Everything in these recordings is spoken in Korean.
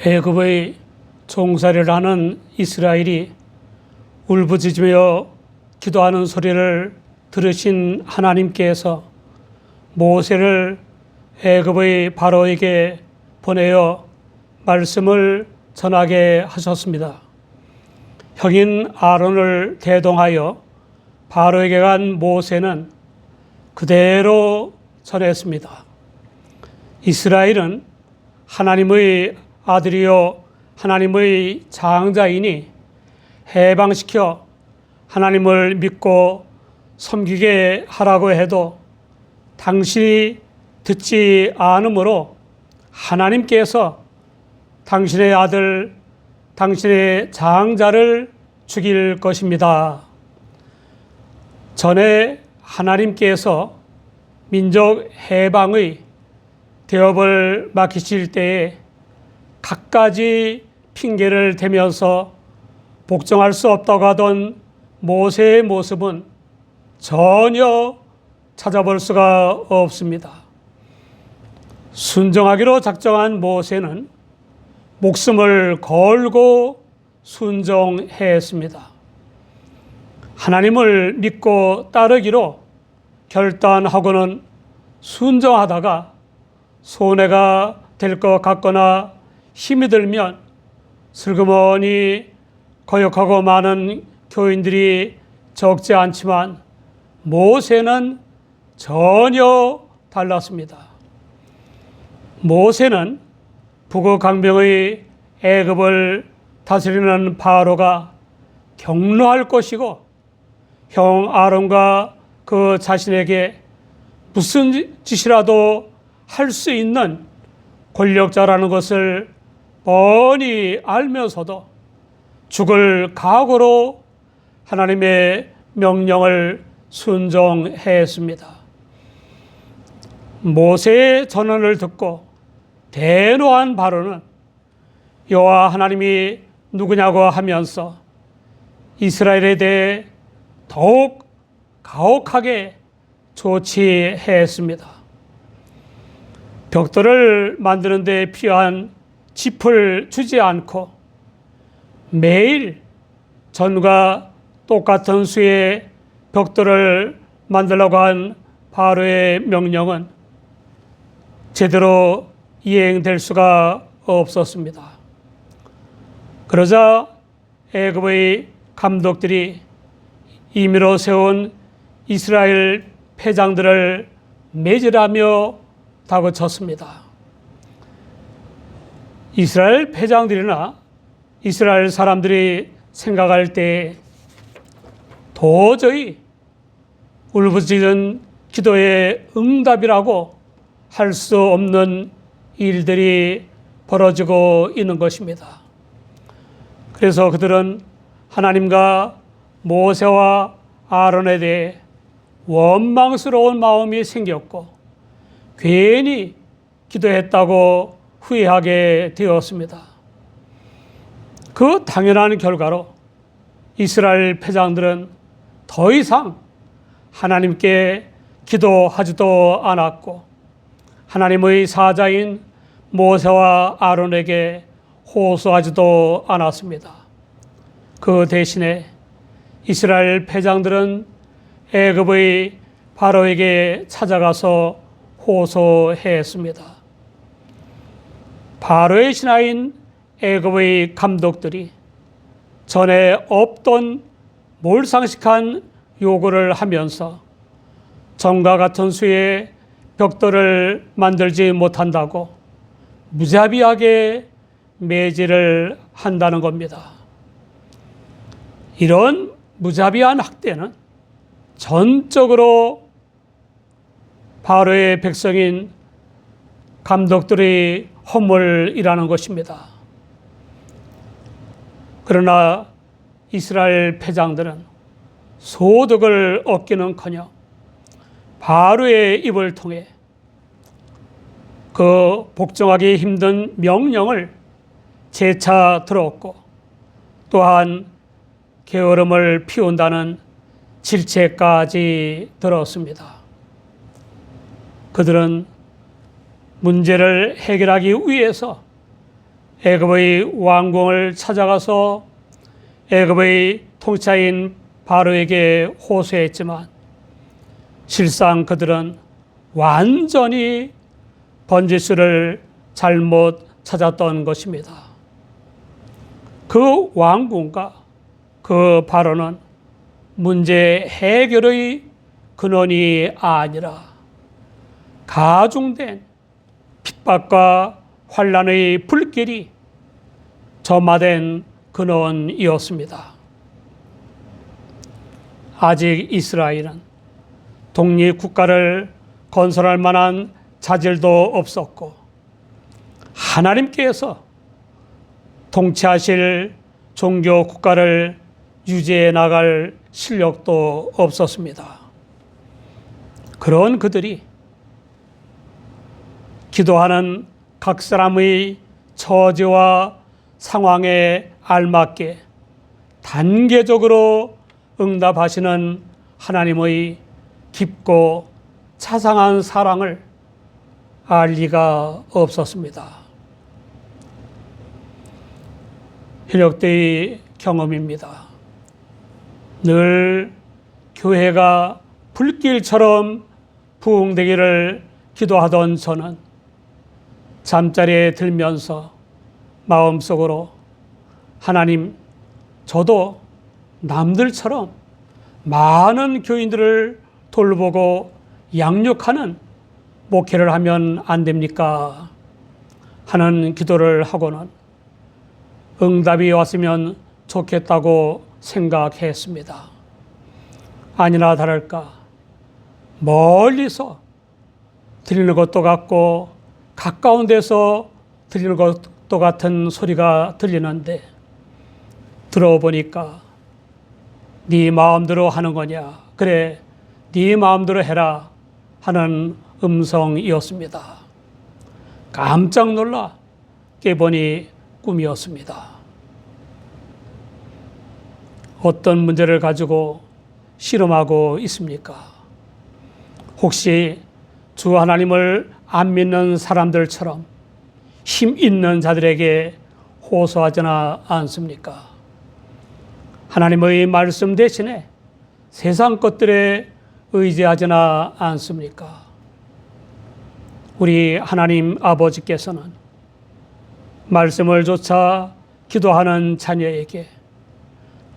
애굽의 종살이를 하는 이스라엘이 울부짖으며 기도하는 소리를 들으신 하나님께서 모세를 애굽의 바로에게 보내어 말씀을 전하게 하셨습니다. 형인 아론을 대동하여 바로에게 간 모세는 그대로 전했습니다. 이스라엘은 하나님의 아들이요 하나님의 장자이니 해방시켜 하나님을 믿고 섬기게 하라고 해도 당신이 듣지 않으므로 하나님께서 당신의 아들, 당신의 장자를 죽일 것입니다. 전에 하나님께서 민족 해방의 대업을 맡기실 때에 갖가지 핑계를 대면서 복종할 수 없다고 하던 모세의 모습은 전혀 찾아볼 수가 없습니다. 순종하기로 작정한 모세는 목숨을 걸고 순종했습니다. 하나님을 믿고 따르기로 결단하고는 순종하다가 손해가 될 것 같거나 힘이 들면 슬그머니 거역하고 많은 교인들이 적지 않지만 모세는 전혀 달랐습니다. 모세는 북어강병의 애굽을 다스리는 바로가 경노할 것이고 형 아론과 그 자신에게 무슨 짓이라도 할 수 있는 권력자라는 것을 뻔히 알면서도 죽을 각오로 하나님의 명령을 순종했습니다. 모세의 전언을 듣고 대노한 바로는 여호와 하나님이 누구냐고 하면서 이스라엘에 대해 더욱 가혹하게 조치했습니다. 벽돌을 만드는 데 필요한 짚을 주지 않고 매일 전과 똑같은 수의 벽돌을 만들려고 한 바로의 명령은 제대로 이행될 수가 없었습니다. 그러자 애굽의 감독들이 임의로 세운 이스라엘 패장들을 매질하며 다그쳤습니다. 이스라엘 패장들이나 이스라엘 사람들이 생각할 때 도저히 울부짖은 기도의 응답이라고 할 수 없는 일들이 벌어지고 있는 것입니다. 그래서 그들은 하나님과 모세와 아론에 대해 원망스러운 마음이 생겼고 괜히 기도했다고 후회하게 되었습니다. 그 당연한 결과로 이스라엘 패장들은 더 이상 하나님께 기도하지도 않았고 하나님의 사자인 모세와 아론에게 호소하지도 않았습니다. 그 대신에 이스라엘 패장들은 애굽의 바로에게 찾아가서 호소했습니다. 바로의 신하인 애굽의 감독들이 전에 없던 몰상식한 요구를 하면서 전과 같은 수의 벽돌을 만들지 못한다고 무자비하게 매질을 한다는 겁니다. 이런 무자비한 학대는 전적으로 바로의 백성인 감독들의 허물이라는 것입니다. 그러나 이스라엘 패장들은 소득을 얻기는커녕 바로의 입을 통해 그 복종하기 힘든 명령을 재차 들었고 또한 게으름을 피운다는 질책까지 들었습니다. 그들은 문제를 해결하기 위해서 애굽의 왕궁을 찾아가서 애굽의 통치자인 바로에게 호소했지만 실상 그들은 완전히 번지수를 잘못 찾았던 것입니다. 그 왕궁과 그 바로는 문제 해결의 근원이 아니라 가중된 핍박과 환난의 불길이 점화된 근원이었습니다. 아직 이스라엘은 독립국가를 건설할 만한 자질도 없었고 하나님께서 통치하실 종교 국가를 유지해 나갈 실력도 없었습니다. 그런 그들이 기도하는 각 사람의 처지와 상황에 알맞게 단계적으로 응답하시는 하나님의 깊고 자상한 사랑을 알 리가 없었습니다. 현역대의 경험입니다. 늘 교회가 불길처럼 부흥되기를 기도하던 저는 잠자리에 들면서 마음속으로 하나님, 저도 남들처럼 많은 교인들을 돌보고 양육하는 목회를 하면 안 됩니까? 하는 기도를 하고는 응답이 왔으면 좋겠다고 생각했습니다. 아니나 다를까 멀리서 들리는 것도 같고 가까운 데서 들리는 것도 같은 소리가 들리는데 들어보니까 네 마음대로 하는 거냐? 그래, 네 마음대로 해라 하는 음성이었습니다. 깜짝 놀라 깨보니 꿈이었습니다. 어떤 문제를 가지고 씨름하고 있습니까? 혹시 주 하나님을 안 믿는 사람들처럼 힘 있는 자들에게 호소하지나 않습니까? 하나님의 말씀 대신에 세상 것들에 의지하지나 않습니까? 우리 하나님 아버지께서는 말씀을 좇아 기도하는 자녀에게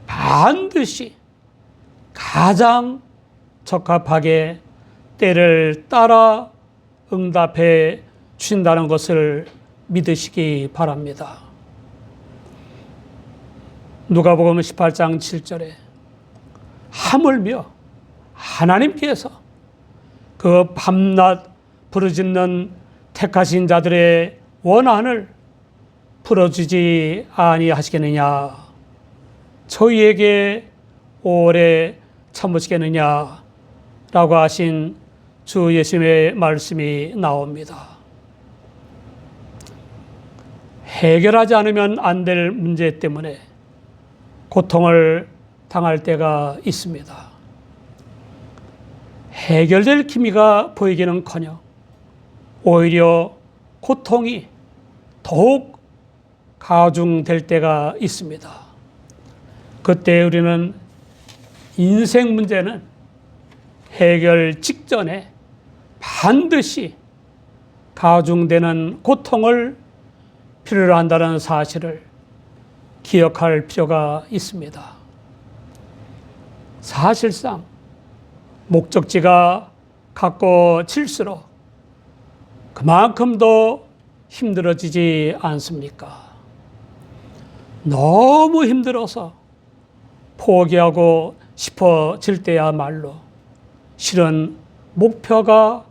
반드시 가장 적합하게 때를 따라 응답해 주신다는 것을 믿으시기 바랍니다. 누가복음 18장 7절에 하물며 하나님께서 그 밤낮 부르짖는 택하신 자들의 원한을 풀어주지 아니하시겠느냐, 저희에게 오래 참으시겠느냐 라고 하신 주 예수님의 말씀이 나옵니다. 해결하지 않으면 안 될 문제 때문에 고통을 당할 때가 있습니다. 해결될 기미가 보이기는커녕 오히려 고통이 더욱 가중될 때가 있습니다. 그때 우리는 인생 문제는 해결 직전에 반드시 가중되는 고통을 필요로 한다는 사실을 기억할 필요가 있습니다. 사실상 목적지가 가까워질수록 그만큼 더 힘들어지지 않습니까? 너무 힘들어서 포기하고 싶어질 때야말로 실은 목표가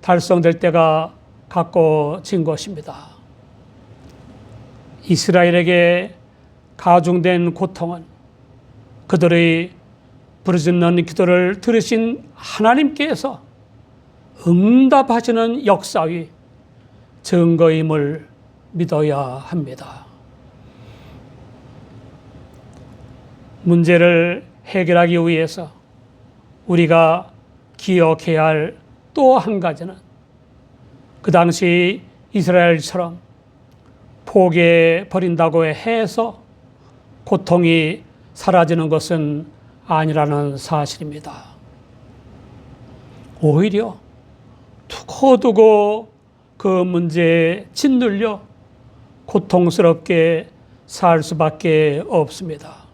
달성될 때가 가까워진 것입니다. 이스라엘에게 가중된 고통은 그들의 부르짖는 기도를 들으신 하나님께서 응답하시는 역사의 증거임을 믿어야 합니다. 문제를 해결하기 위해서 우리가 기억해야 할 또 한 가지는 그 당시 이스라엘처럼 포기해 버린다고 해서 고통이 사라지는 것은 아니라는 사실입니다. 오히려 두고두고 그 문제에 짓눌려 고통스럽게 살 수밖에 없습니다.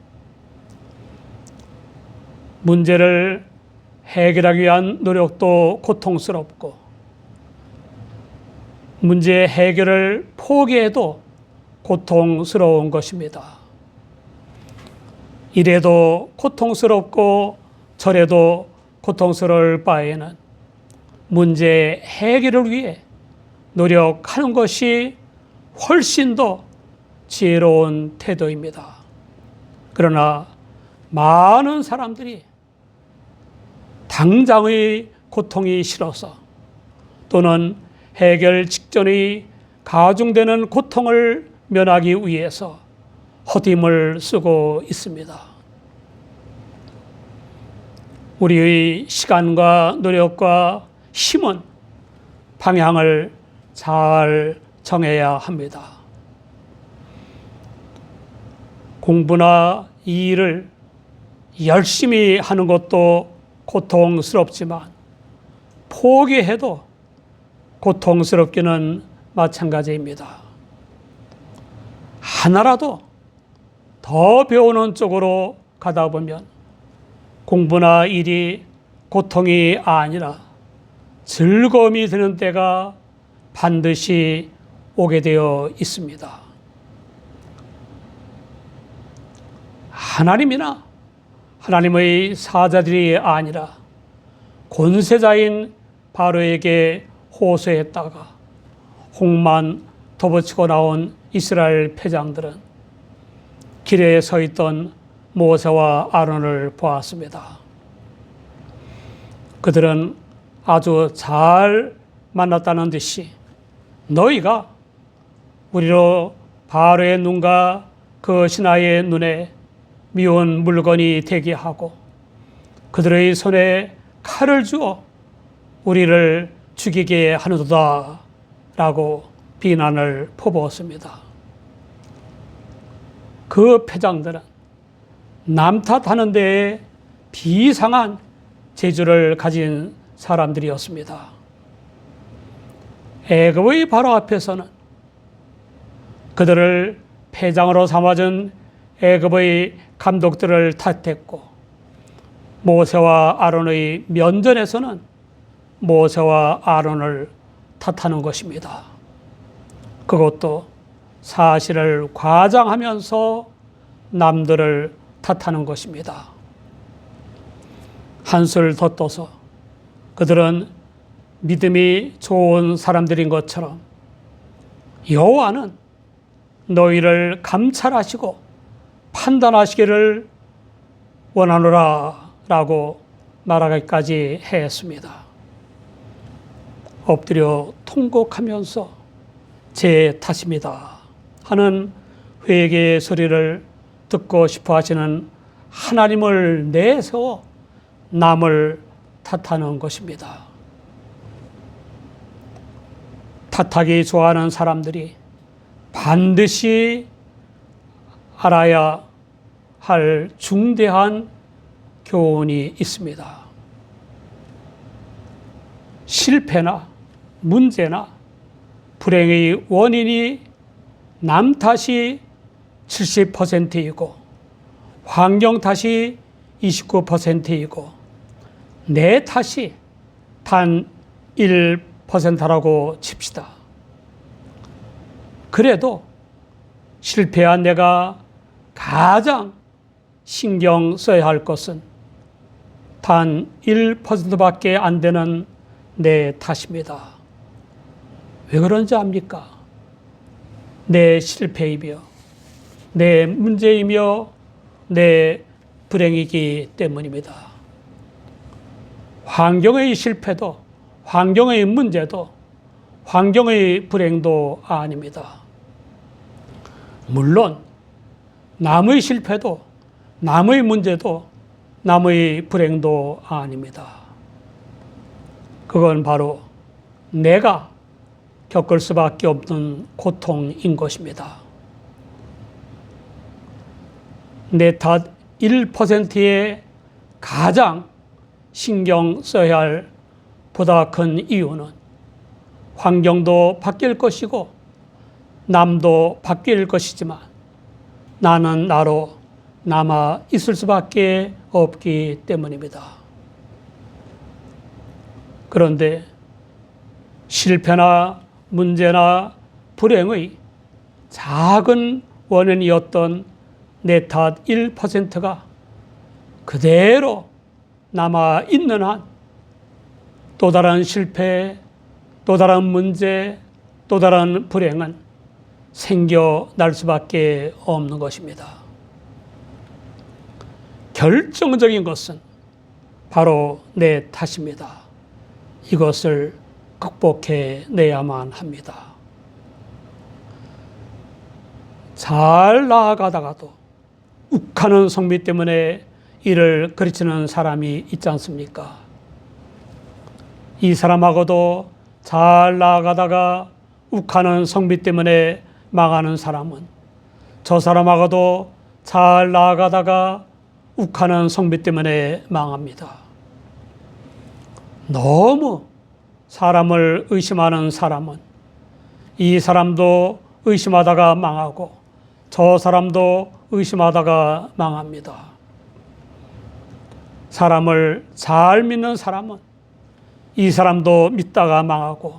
문제를 해결하기 위한 노력도 고통스럽고 문제 해결을 포기해도 고통스러운 것입니다. 이래도 고통스럽고 저래도 고통스러울 바에는 문제 해결을 위해 노력하는 것이 훨씬 더 지혜로운 태도입니다. 그러나 많은 사람들이 당장의 고통이 싫어서 또는 해결 직전의 가중되는 고통을 면하기 위해서 헛힘을 쓰고 있습니다. 우리의 시간과 노력과 힘은 방향을 잘 정해야 합니다. 공부나 일을 열심히 하는 것도 고통스럽지만 포기해도 고통스럽기는 마찬가지입니다. 하나라도 더 배우는 쪽으로 가다 보면 공부나 일이 고통이 아니라 즐거움이 되는 때가 반드시 오게 되어 있습니다. 하나님이나 하나님의 사자들이 아니라 권세자인 바로에게 호소했다가 홍만 덮어치고 나온 이스라엘 패장들은 길에 서 있던 모세와 아론을 보았습니다. 그들은 아주 잘 만났다는 듯이 너희가 우리로 바로의 눈과 그 신하의 눈에 미운 물건이 되게 하고 그들의 손에 칼을 주어 우리를 죽이게 하는도다 라고 비난을 퍼부었습니다. 그 패장들은 남 탓하는 데에 비상한 재주를 가진 사람들이었습니다. 애굽의 바로 앞에서는 그들을 패장으로 삼아준 애굽의 감독들을 탓했고 모세와 아론의 면전에서는 모세와 아론을 탓하는 것입니다. 그것도 사실을 과장하면서 남들을 탓하는 것입니다. 한술 더 떠서 그들은 믿음이 좋은 사람들인 것처럼 여호와는 너희를 감찰하시고 판단하시기를 원하노라 라고 말하기까지 했습니다. 엎드려 통곡하면서 제 탓입니다 하는 회개의 소리를 듣고 싶어 하시는 하나님을 내세워 남을 탓하는 것입니다. 탓하기 좋아하는 사람들이 반드시 알아야 할 중대한 교훈이 있습니다. 실패나 문제나 불행의 원인이 남 탓이 70%이고 환경 탓이 29%이고 내 탓이 단 1%라고 칩시다. 그래도 실패한 내가 가장 신경 써야 할 것은 단 1%밖에 안 되는 내 탓입니다. 왜 그런지 압니까? 내 실패이며 내 문제이며 내 불행이기 때문입니다. 환경의 실패도 환경의 문제도 환경의 불행도 아닙니다. 물론 남의 실패도 남의 문제도 남의 불행도 아닙니다. 그건 바로 내가 겪을 수밖에 없는 고통인 것입니다. 내 탓 1%에 가장 신경 써야 할 보다 큰 이유는 환경도 바뀔 것이고 남도 바뀔 것이지만 나는 나로 남아 있을 수밖에 없기 때문입니다. 그런데 실패나 문제나 불행의 작은 원인이었던 내 탓 1%가 그대로 남아 있는 한 또 다른 실패, 또 다른 문제, 또 다른 불행은 생겨날 수밖에 없는 것입니다. 결정적인 것은 바로 내 탓입니다. 이것을 극복해내야만 합니다. 잘 나아가다가도 욱하는 성미 때문에 이를 그르치는 사람이 있지 않습니까? 이 사람하고도 잘 나아가다가 욱하는 성미 때문에 망하는 사람은 저 사람하고도 잘 나아가다가 욱하는 성미 때문에 망합니다. 너무 사람을 의심하는 사람은 이 사람도 의심하다가 망하고 저 사람도 의심하다가 망합니다. 사람을 잘 믿는 사람은 이 사람도 믿다가 망하고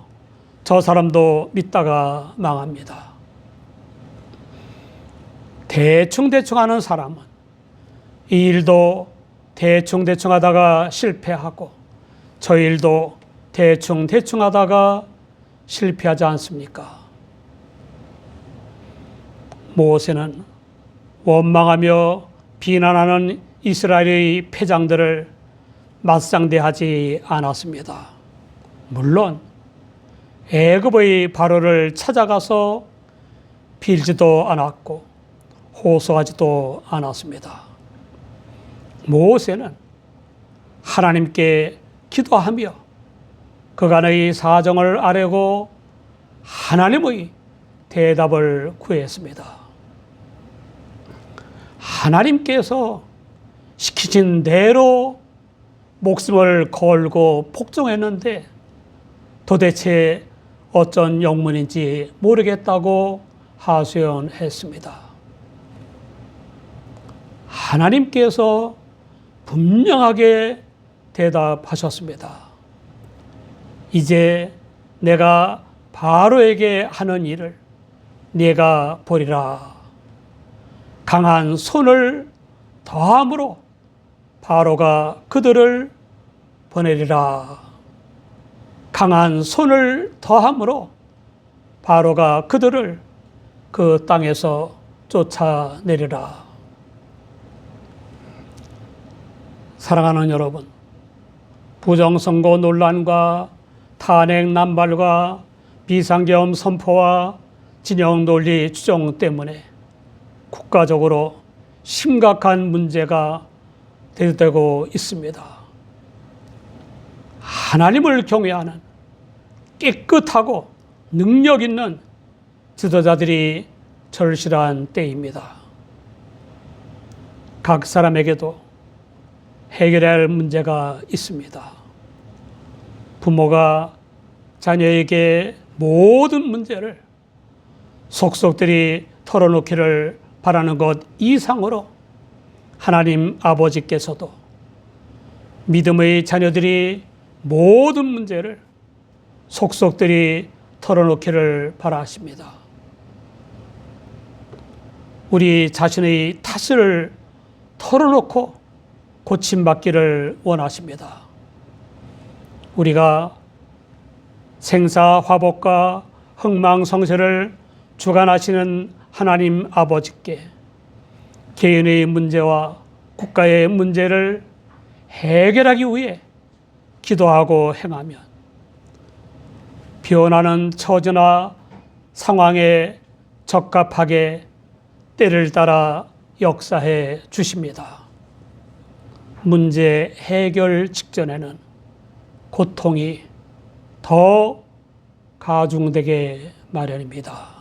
저 사람도 믿다가 망합니다. 대충대충 하는 사람은 이 일도 대충대충 하다가 실패하고 저 일도 대충대충 하다가 실패하지 않습니까? 모세는 원망하며 비난하는 이스라엘의 패장들을 맞상대하지 않았습니다. 물론 애굽의 바로를 찾아가서 빌지도 않았고 호소하지도 않았습니다. 모세는 하나님께 기도하며 그간의 사정을 아뢰고 하나님의 대답을 구했습니다. 하나님께서 시키신 대로 목숨을 걸고 복종했는데 도대체 어쩐 영문인지 모르겠다고 하소연했습니다. 하나님께서 분명하게 대답하셨습니다. 이제 내가 바로에게 하는 일을 네가 보리라. 강한 손을 더함으로 바로가 그들을 보내리라. 강한 손을 더함으로 바로가 그들을 그 땅에서 쫓아내리라. 사랑하는 여러분, 부정선거 논란과 탄핵 남발과 비상계엄 선포와 진영 논리 추종 때문에 국가적으로 심각한 문제가 대두되고 있습니다. 하나님을 경외하는 깨끗하고 능력 있는 지도자들이 절실한 때입니다. 각 사람에게도 해결해야 할 문제가 있습니다. 부모가 자녀에게 모든 문제를 속속들이 털어놓기를 바라는 것 이상으로 하나님 아버지께서도 믿음의 자녀들이 모든 문제를 속속들이 털어놓기를 바라십니다. 우리 자신의 탓을 털어놓고 고침받기를 원하십니다. 우리가 생사화복과 흥망성쇠를 주관하시는 하나님 아버지께 개인의 문제와 국가의 문제를 해결하기 위해 기도하고 행하면 변하는 처지나 상황에 적합하게 때를 따라 역사해 주십니다. 문제 해결 직전에는 고통이 더 가중되게 마련입니다.